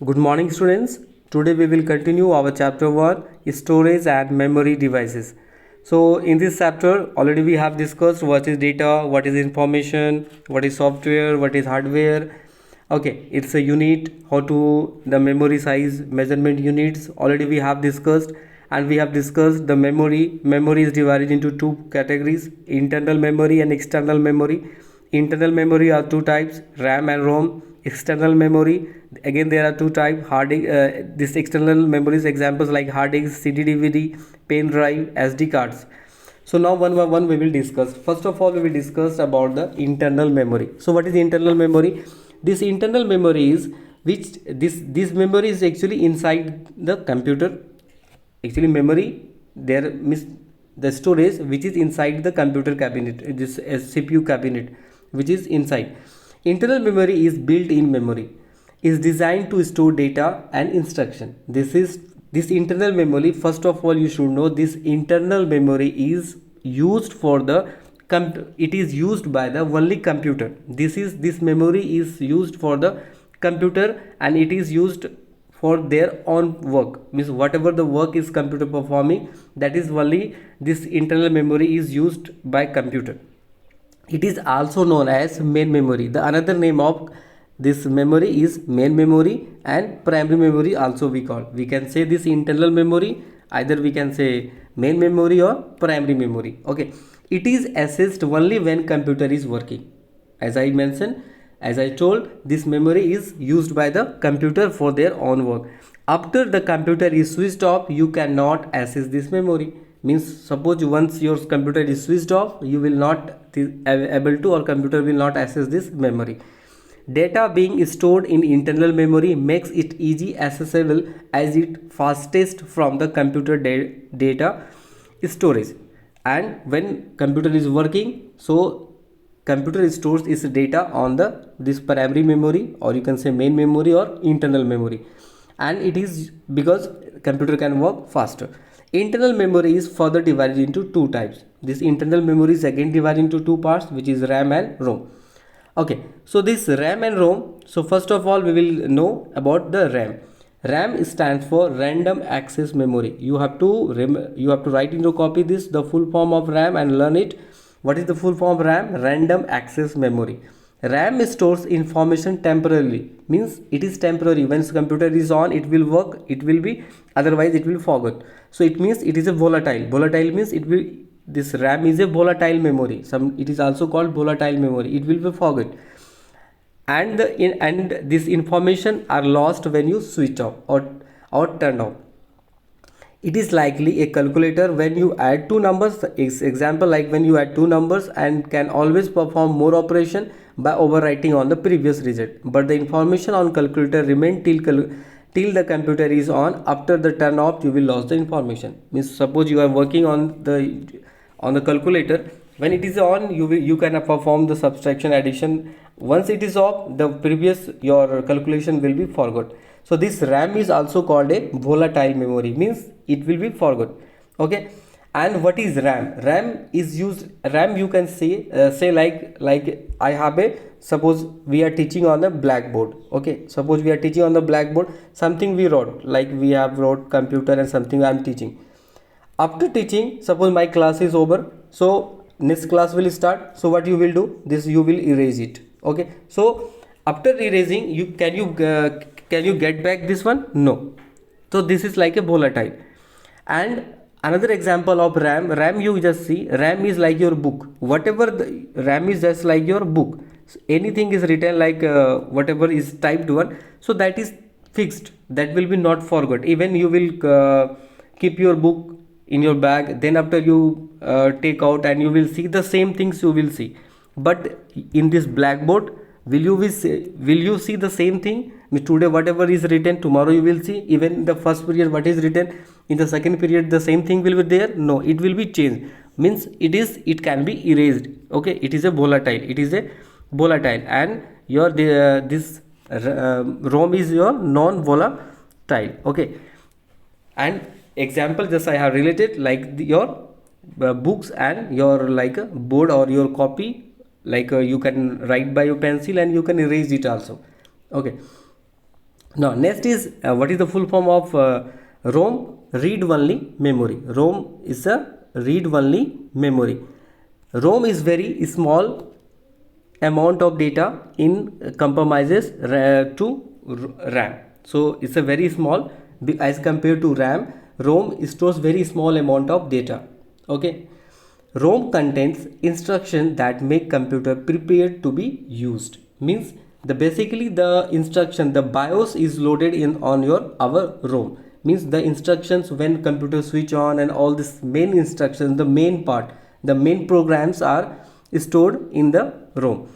Good morning, students. Today we will continue our chapter 1, storage and memory devices. So in this chapter already we have discussed what is data, what is information, what is software, what is hardware. Okay, it's a unit, how to the memory size, measurement units already we have discussed, and we have discussed the memory. Memory is divided into two categories: internal memory and external memory. Internal memory are two types: RAM and ROM. External memory, again there are two types: hard disk, this external memories examples like hard disk, CD, DVD, pen drive, SD cards. So now one by one we will discuss. First of all, we will discuss about the internal memory. So what is internal memory? This internal memory is which this memory is actually inside the computer. Actually memory there means the storage which is inside the computer cabinet, this CPU cabinet which is inside. Internal memory is built-in memory, is designed to store data and instruction. This internal memory, first of all you should know, this internal memory is used for the it is used by the only computer. This memory is used for the computer, and it is used for their own work, means whatever the work is computer performing, that is only this internal memory is used by computer. It is also known as main memory. The another name of this memory is main memory and primary memory also we can say this internal memory, either we can say main memory or primary memory. Okay, it is accessed only when computer is working. As I mentioned, as I told, this memory is used by the computer for their own work. After the computer is switched off, you cannot access this memory. Means suppose once your computer is switched off, you will not able to, or computer will not access this memory. Data being stored in internal memory makes it easy accessible as it fastest from the computer data storage. And when computer is working, so computer stores its data on this primary memory, or you can say main memory or internal memory, and it is because computer can work faster. Internal memory is further divided into two types. This internal memory is again divided into two parts, which is RAM and ROM. Okay, so this RAM and ROM, so first of all we will know about the RAM. RAM stands for random access memory. You have to write in your copy this, the full form of RAM, and learn it. What is the full form of RAM? Random access memory. RAM stores information temporarily, means it is temporary. Once computer is on, it will work, it will be, otherwise it will forget. So it means it is a volatile means it will, this RAM is a volatile memory. It is also called volatile memory. It will be forget, and this information are lost when you switch off or turn off. It is likely a calculator when you add two numbers. Example, like when you add two numbers, and can always perform more operation by overwriting on the previous result, but the information on calculator remain till the computer is on. After the turn off, you will lose the information. Means suppose you are working on the calculator, when it is on, you can perform the subtraction, addition. Once it is off, the previous your calculation will be forgot. So this RAM is also called a volatile memory, means it will be forgot. Okay, and what is RAM? RAM you can say like I have a, suppose we are teaching on the blackboard. Okay, suppose we are teaching on the blackboard, something we wrote, like we have wrote computer and something I am teaching. After teaching, suppose my class is over, so next class will start. So what you will do, this you will erase it. Okay, so after erasing, can you get back this one? No. So this is like a volatile. And another example of RAM you just see, RAM is like your book. Whatever the RAM is just like your book. So anything is written, like whatever is typed one, so that is fixed, that will be not forgot. Even you will keep your book in your bag, then after you take out, and you will see the same things you will see. But in this blackboard, will you see the same thing? Today whatever is written, tomorrow you will see. Even in the first period what is written, in the second period the same thing will be there. No, it will be changed. Means it can be erased. Okay, it is a volatile, and your this ROM is your non volatile. Okay, and example just I have related, like your books and your like a board or your copy, like you can write by your pencil and you can erase it also. Okay, Now next is what is the full form of ROM? Read only memory. ROM is a read only memory. ROM is very small amount of data in compromises to RAM. So it's a very small as compared to RAM. ROM stores very small amount of data. Okay. ROM contains instructions that make computer prepared to be used. Means the basically the instruction, the BIOS is loaded in on your our ROM. Means the instructions when computer switch on and all this main instructions, the main part, the main programs are stored in the ROM.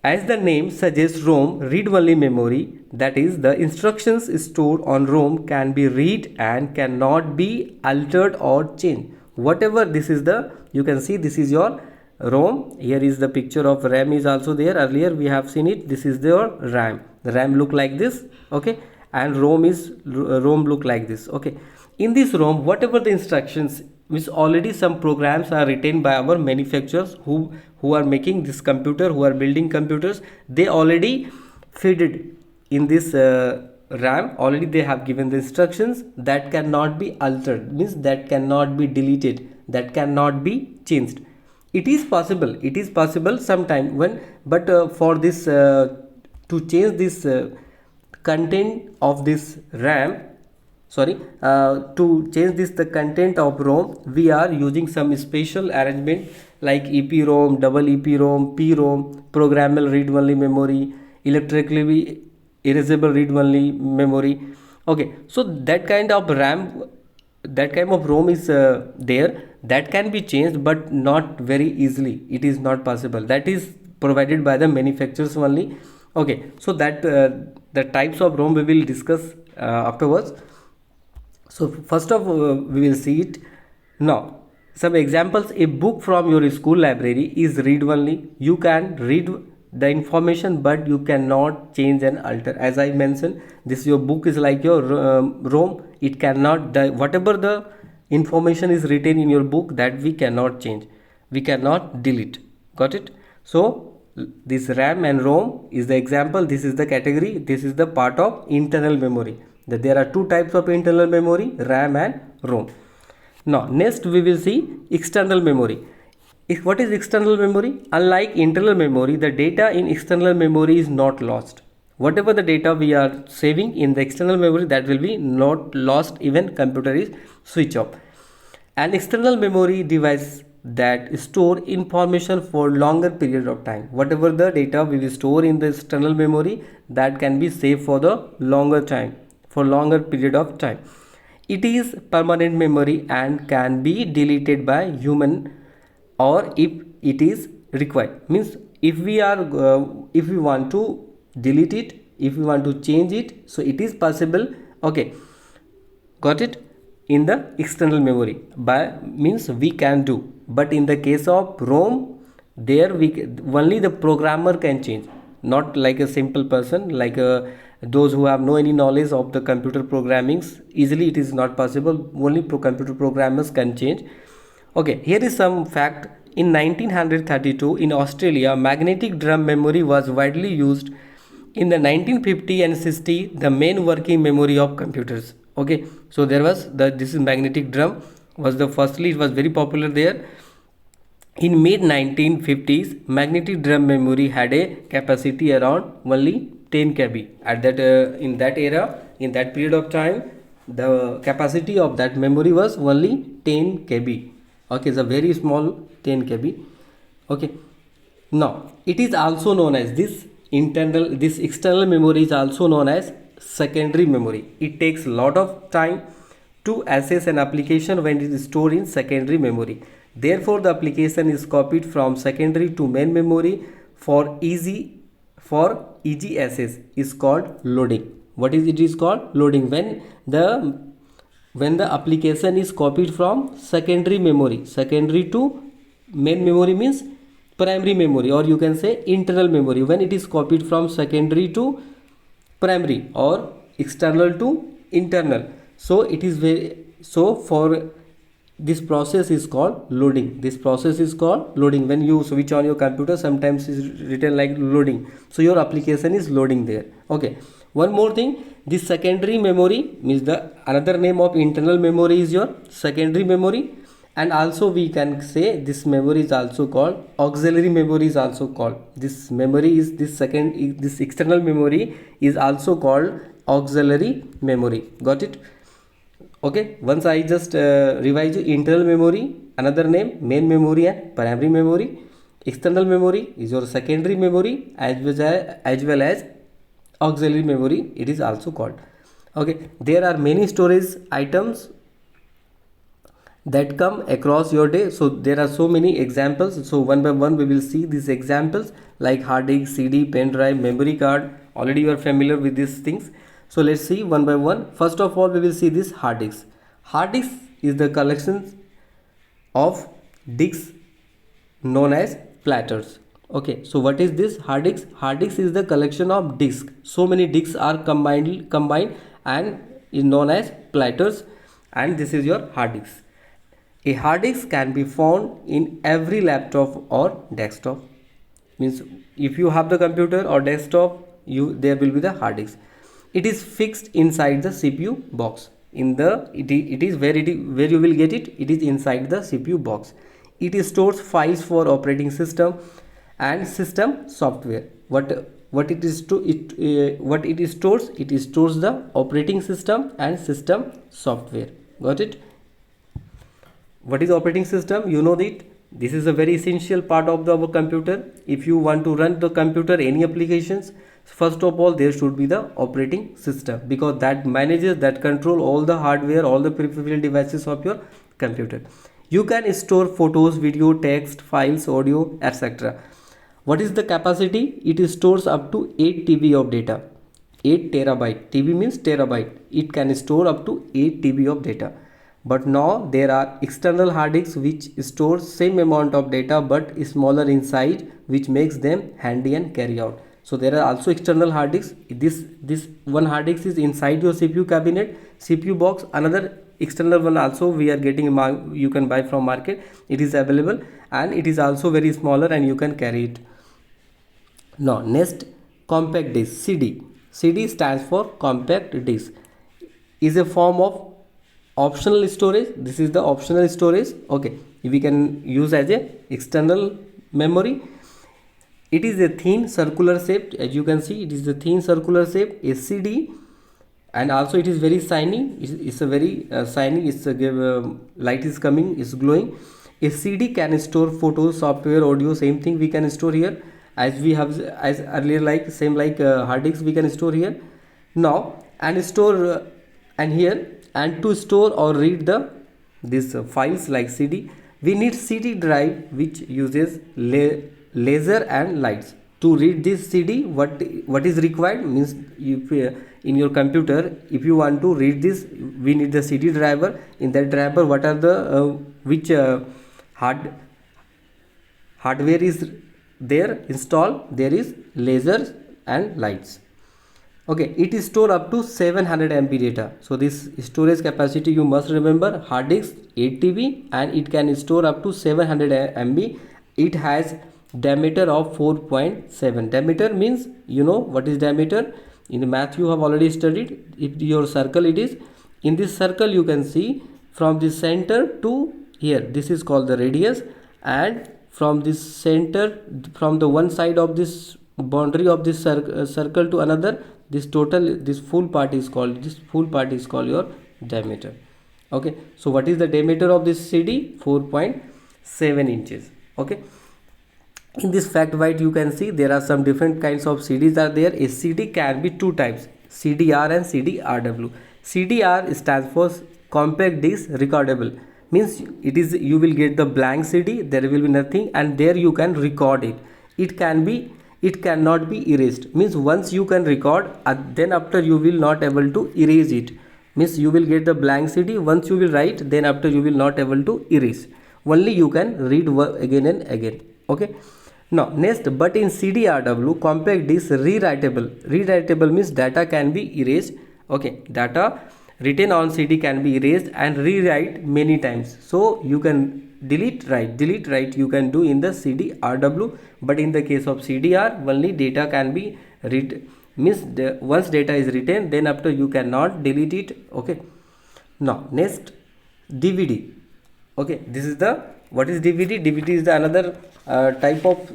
As the name suggests, ROM read-only memory, that is, the instructions stored on ROM can be read and cannot be altered or changed. Whatever this is the, you can see this is your ROM. Here is the picture of RAM is also there. Earlier we have seen it. This is your RAM. The RAM look like this, okay, and ROM look like this, okay. In this ROM, whatever the instructions, which already some programs are written by our manufacturers who are making this computer, who are building computers, they already fed it in this RAM. Already they have given the instructions that cannot be altered, means that cannot be deleted, that cannot be changed. It is possible sometime when, but for this to change this content of this RAM, sorry, to change this the content of ROM, we are using some special arrangement like EPROM, double EPROM, PROM, programmable read-only memory, electrically erasable read-only memory. Okay, so that kind of RAM, that kind of ROM is there, that can be changed but not very easily. It is not possible. That is provided by the manufacturers only. Okay, so that the types of ROM we will discuss afterwards. So first of we will see it now. Some examples: a book from your school library is read only. You can read the information but you cannot change and alter. As I mentioned, this your book is like your ROM. It cannot, the whatever the information is written in your book, that we cannot change, we cannot delete. Got it? So this RAM and ROM is the example. This is the category. This is the part of internal memory. That there are two types of internal memory, RAM and ROM. Now next we will see external memory. What is external memory? Unlike internal memory, the data in external memory is not lost. Whatever the data we are saving in the external memory, that will be not lost even computer is switch off. An external memory device that store information for longer period of time. Whatever the data we will store in the external memory, that can be saved for the longer time, for longer period of time. It is permanent memory and can be deleted by human or if it is required. Means if we want to delete it, if we want to change it, so it is possible. Okay, got it? In the external memory, by means we can do, but in the case of ROM, there we only the programmer can change, not like a simple person, like those who have no any knowledge of the computer programmings. Easily it is not possible. Only computer programmers can change. Okay, here is some fact. In 1932 in Australia, magnetic drum memory was widely used. In the 1950 and 60, the main working memory of computers. Okay, so there was this is magnetic drum was the firstly, it was very popular there. In mid 1950s, magnetic drum memory had a capacity around only 10 kb. At that in that era, in that period of time, the capacity of that memory was only 10 kb. Okay, it's a very small 10 kb. Okay, now it is also known as this external memory is also known as secondary memory. It takes a lot of time to access an application when it is stored in secondary memory. Therefore, the application is copied from secondary to main memory for easy access is called loading. What is it is called? Loading. When the application is copied from secondary memory, secondary to main memory means primary memory, or you can say internal memory. When it is copied from secondary to primary or external to internal, so it is very, so for this process is called loading. This process is called loading. When you switch on your computer, sometimes it's written like loading, so your application is loading there. Okay, one more thing, this secondary memory means the another name of internal memory is your secondary memory, and also we can say this memory is also called auxiliary memory is also called. This memory is this external memory is also called auxiliary memory. Got it? Okay, once I just revise internal memory, another name main memory and primary memory. External memory is your secondary memory as well as auxiliary memory, it is also called. Okay, there are many storage items that come across your day, so there are so many examples, so one by one we will see these examples like hard disk, CD, pen drive, memory card. Already you are familiar with these things, so let's see one by one. First of all, we will see this hard disk. Hard disk is the collection of disks known as platters. Okay, so what is this hard disk? Hard disk is the collection of disks. So many disks are combined and is known as platters, and this is your hard disk. A hard disk can be found in every laptop or desktop. Means if you have the computer or desktop, there will be the hard disk. It is fixed inside the CPU box. It is where you will get it. It is inside the CPU box. It stores files for operating system and system software. What it stores? It stores the operating system and system software. Got it? What is operating system? You know that this is a very essential part of our computer. If you want to run the computer, any applications, first of all there should be the operating system, because that manages, that control all the hardware, all the peripheral devices of your computer. You can store photos, video, text, files, audio, etc. What is the capacity? It stores up to 8 TB of data. 8 terabyte. TB means terabyte. It can store up to 8 TB of data. But now there are external hard disks which store same amount of data but smaller in size, which makes them handy and carry out. So there are also external hard disks. This one hard disk is inside your CPU cabinet, CPU box. Another external one also we are getting, you can buy from market. It is available and it is also very smaller and you can carry it. Now next, compact disc, CD. CD stands for compact disc. Is a form of optional storage. This is the optional storage. Okay, we can use as a external memory. It is a thin circular shape. As you can see, it is a thin circular shape, a CD, and also it is very shiny. It's a very shiny. It's a light is coming, it's glowing. A CD can store photos, software, audio. Same thing we can store here, as we have as earlier, like same like hard disk we can store here. Now and store and here. And to store or read these files like CD, we need CD drive which uses laser and lights. To read this CD, what is required means, if in your computer, if you want to read this, we need the CD driver. In that driver, what are the which hardware is there installed? There is lasers and lights. Okay, it is stored up to 700 MB data. So this storage capacity, you must remember, hard disk 8 TB and it can store up to 700 MB. It has diameter of 4.7. Diameter means, you know what is diameter? In the math you have already studied. If your circle it is, in this circle you can see from the center to here, this is called the radius, and from this center, from the one side of this boundary of this circle to another, this full part is called your diameter. Okay, so what is the diameter of this CD? 4.7 inches. Okay, in this fact white you can see there are some different kinds of CDs are there. A CD can be two types, CDR and CDRW. CDR stands for compact disc recordable, means it is, you will get the blank CD, there will be nothing, and there you can record it. It cannot be erased, means once you can record, then after you will not able to erase it. Means you will get the blank CD, once you will write, then after you will not able to erase, only you can read again and again. Okay, now next, but in CDRW, compact disc rewritable means data can be erased. Okay, data written on CD can be erased and rewrite many times. So you can delete write you can do in the CD RW, but in the case of CDR only data can be read, means once data is written, then after you cannot delete it. Okay, now next, DVD. Okay, this is the, what is DVD? DVD is the another type of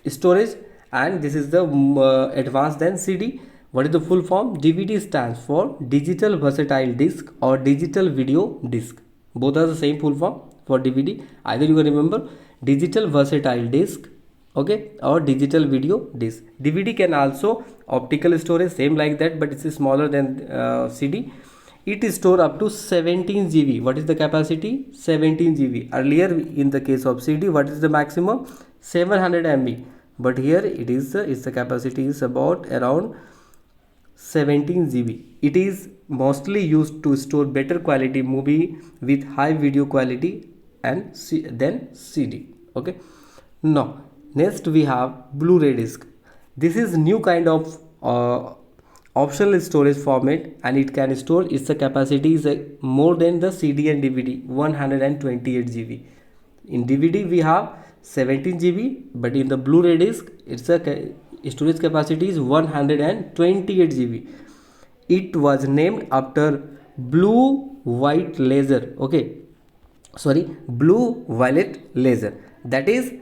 storage, and this is the advanced than CD. What is the full form? DVD stands for digital versatile disc or digital video disc. Both are the same full form for DVD. Either you can remember digital versatile disc, okay, or digital video disc. DVD can also optical storage, same like that, but it's smaller than CD. It is store up to 17 GB. What is the capacity? 17 GB. Earlier in the case of CD, what is the maximum? 700 MB. But here it is the capacity is about around 17 GB. It is mostly used to store better quality movie with high video quality and then CD. Okay. Now next we have Blu-ray disc. This is new kind of optional storage format, and it can store, its capacity is more than the CD and DVD, 128 GB. In DVD we have 17 GB, but in the Blu-ray disc its storage capacity is 128 GB. It was named after blue white laser, okay, sorry, blue violet laser, that is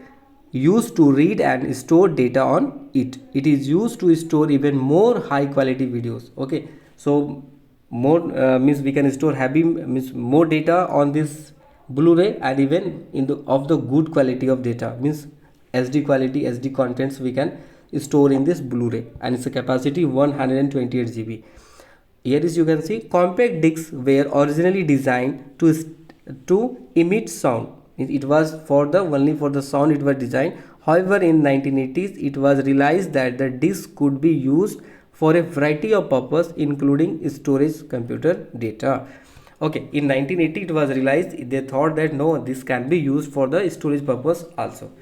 used to read and store data on it. It is used to store even more high quality videos. Okay, so more means we can store heavy, means more data on this Blu-ray, and even in the of the good quality of data, means SD quality, SD contents we can store in this Blu-ray, and its capacity 128 GB. Here is, you can see, compact discs were originally designed to emit sound. It was for the only for the sound it was designed. However, in 1980s it was realized that the disc could be used for a variety of purpose, including storage computer data. Okay, in 1980 it was realized, they thought that no, this can be used for the storage purpose also.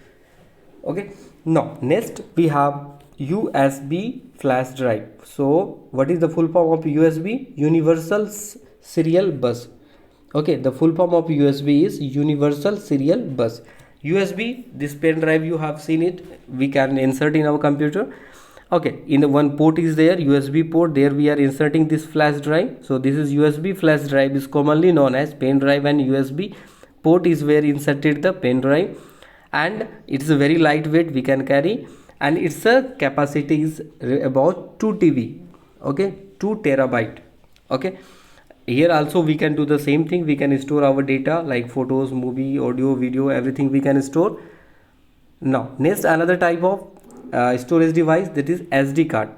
Okay, now next we have USB flash drive. So what is the full form of USB? Universal Serial Bus. Okay, the full form of USB is Universal Serial Bus. USB, this pen drive you have seen it, we can insert in our computer. Okay, in the one port is there, USB port, there we are inserting this flash drive. So this is USB flash drive, is commonly known as pen drive, and USB port is where inserted the pen drive, and it's a very lightweight, we can carry, and its capacity is about 2 TB. Okay, 2 terabyte. Okay, here also we can do the same thing, we can store our data like photos, movie, audio, video, everything we can store. Now next, another type of storage device, that is SD card,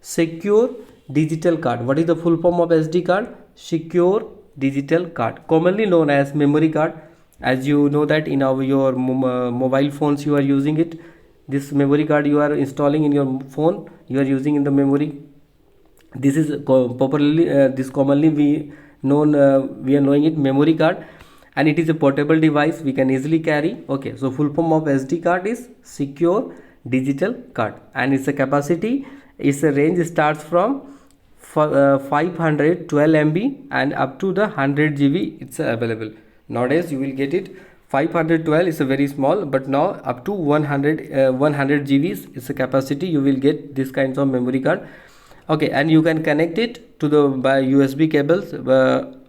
secure digital card. What is the full form of SD card? Secure digital card, commonly known as memory card. As you know that in your mobile phones you are using it, this memory card you are installing in your phone, you are using in the memory. This is popularly this commonly we are knowing it memory card, and it is a portable device we can easily carry. Okay, so full form of SD card is secure digital card, and its capacity, its range starts from 512 MB and up to the 100 GB it's available. Nowadays you will get it 512 is a very small, but now up to 100 GB is a capacity, you will get this kinds of memory card. Okay, and you can connect it to the by USB cables,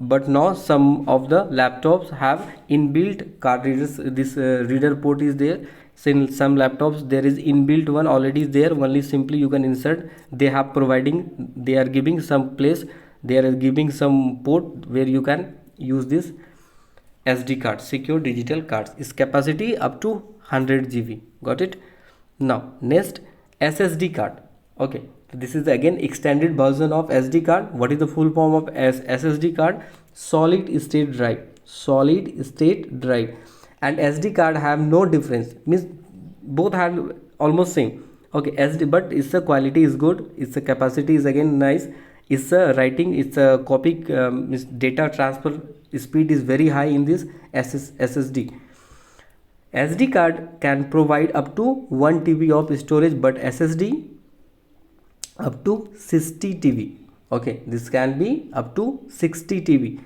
but now some of the laptops have inbuilt card readers. This reader port is there. So in some laptops there is inbuilt one already there, only simply you can insert. They are giving some place, they are giving some port where you can use this SD card, secure digital cards. Its capacity up to 100 GB. Got it? Now next, SSD card. Okay, so this is again extended version of SD card. What is the full form of SSD card? Solid state drive. Solid state drive and SD card have no difference, means both have almost same. Okay, SD, but its quality is good, its capacity is again nice, its writing, its copy data transfer speed is very high in this SSD. SD card can provide up to 1 TB of storage, but SSD up to 60 TB. Okay, this can be up to 60 TB.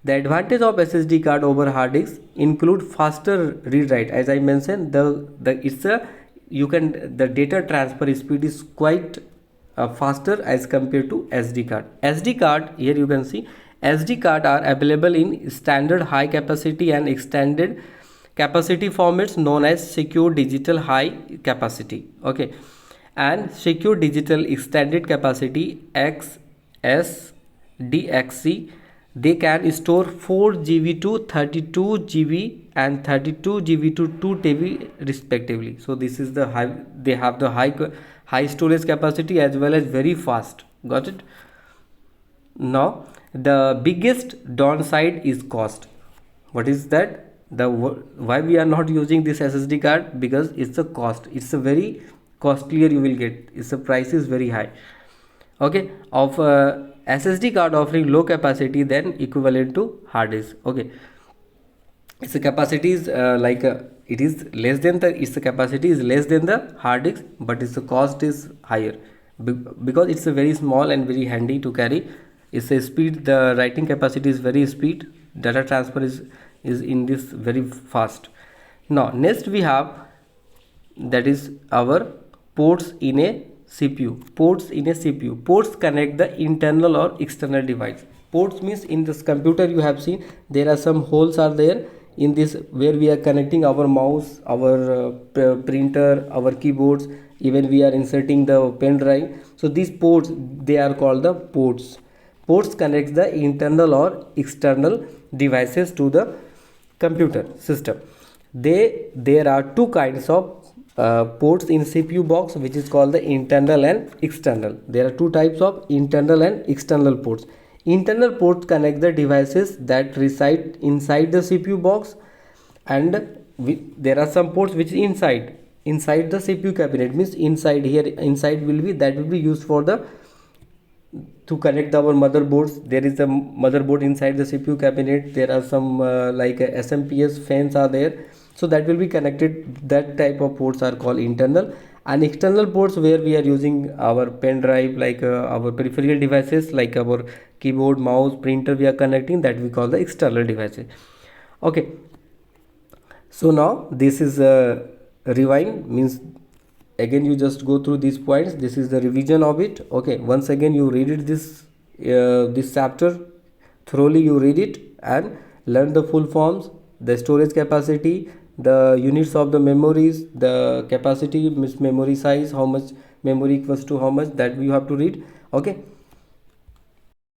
The advantage of SSD card over hard disk include faster read write. As I mentioned, the it's a you can the data transfer speed is quite faster as compared to SD card. SD card, here you can see SD card are available in standard high capacity and extended capacity formats known as secure digital high capacity. Okay, and secure digital extended capacity XSDXC. They can store 4 GB to 32 GB and 32 GB to 2 TB respectively. So this is the high, they have the high storage capacity as well as very fast. Got it? Now the biggest downside is cost. What is that? The why we are not using this SSD card? Because it's a cost, it's a very costlier you will get, its the price is very high. Okay, of SSD card offering low capacity than equivalent to hard disk. Okay, its capacity is it is less than the its capacity is less than the hard disk, but its cost is higher because it's a very small and very handy to carry. It's a speed, the writing capacity is very speed, data transfer is in this very fast. Now next we have, that is our ports in a CPU. Ports in a CPU. Ports connect the internal or external device. Ports means in this computer you have seen there are some holes are there in this where we are connecting our mouse, our printer, our keyboards, even we are inserting the pen drive. So these ports, they are called the ports. Ports connects the internal or external devices to the computer system. There are two kinds of ports in CPU box, which is called the internal and external. There are two types of internal and external ports. Internal ports connect the devices that reside inside the CPU box, and there are some ports which inside the CPU cabinet, means inside here, inside will be, that will be used for the to connect our motherboards. There is a motherboard inside the CPU cabinet. There are some SMPS fans are there, so that will be connected. That type of ports are called internal. And external ports, where we are using our pen drive, our peripheral devices like our keyboard, mouse, printer, we are connecting, that we call the external devices. Okay, so now this is a rewind, means again you just go through these points. This is the revision of it. Okay, once again you read it, this chapter thoroughly, you read it and learn the full forms, the storage capacity, the units of the memories, the capacity means memory size, how much memory equals to how much, that you have to read. Okay,